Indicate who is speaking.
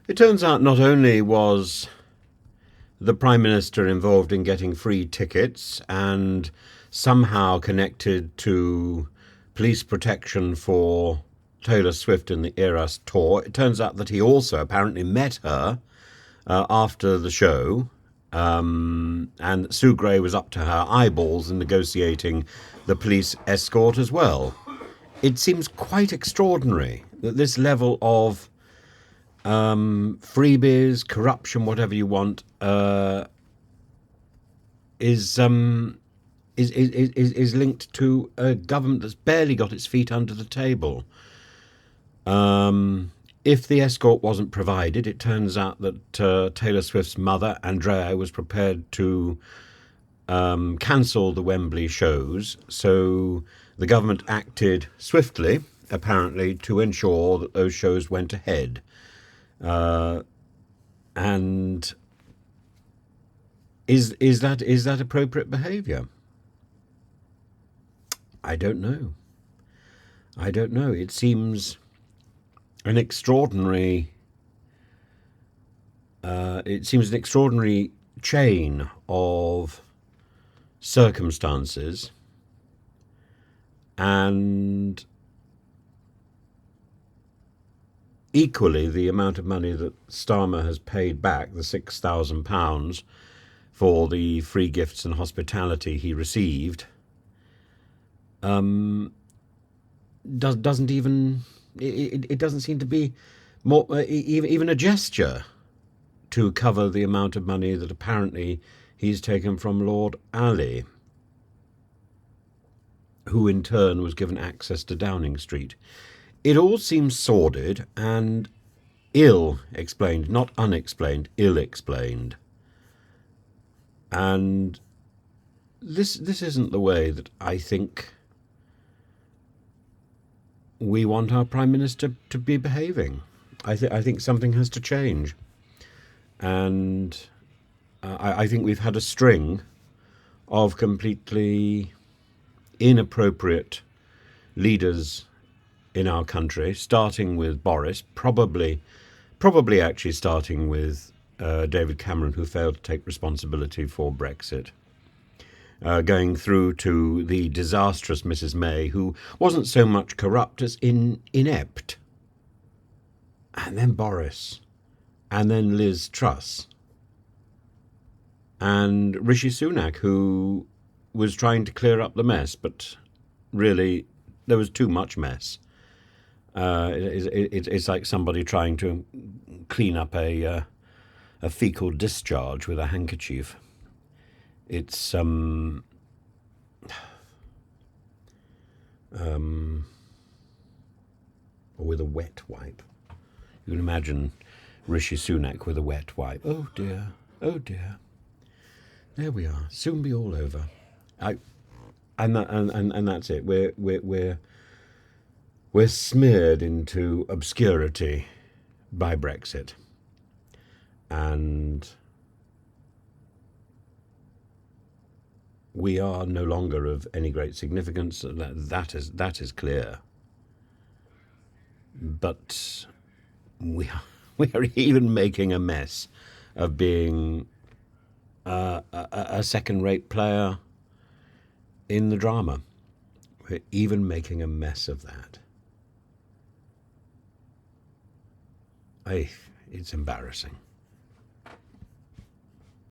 Speaker 1: It turns out not only was the Prime Minister involved in getting free tickets and somehow connected to police protection for Taylor Swift in the Eras tour, it turns out that he also apparently met her after the show, and Sue Gray was up to her eyeballs in negotiating the police escort as well. It seems quite extraordinary that this level of freebies, corruption, whatever you want, is linked to a government that's barely got its feet under the table. If the escort wasn't provided, it turns out that Taylor Swift's mother, Andrea, was prepared to cancel the Wembley shows. So the government acted swiftly, apparently, to ensure that those shows went ahead. And is that appropriate behaviour? I don't know. It seems an extraordinary. It seems an extraordinary chain of circumstances, and equally the amount of money that Starmer has paid back, the £6,000 for the free gifts and hospitality he received, doesn't even it doesn't seem to be more even a gesture to cover the amount of money that apparently he's taken from Lord Ali, who in turn was given access to Downing Street. It all seems sordid and ill-explained, not unexplained, ill-explained. And this isn't the way that I think we want our Prime Minister to be behaving. I think something has to change. And I think we've had a string of completely inappropriate leaders in our country, starting with Boris, probably actually starting with David Cameron, who failed to take responsibility for Brexit, going through to the disastrous Mrs May, who wasn't so much corrupt as inept, and then Boris, and then Liz Truss, and Rishi Sunak, who was trying to clear up the mess, but really there was too much mess. It's like somebody trying to clean up a fecal discharge with a handkerchief. It's or with a wet wipe. You can imagine Rishi Sunak with a wet wipe. Oh dear, oh dear. There we are. Soon be all over. And that's it. We're smeared into obscurity by Brexit, and we are no longer of any great significance. That is clear. But we are even making a mess of being a second-rate player in the drama. We're even making a mess of that. It's embarrassing.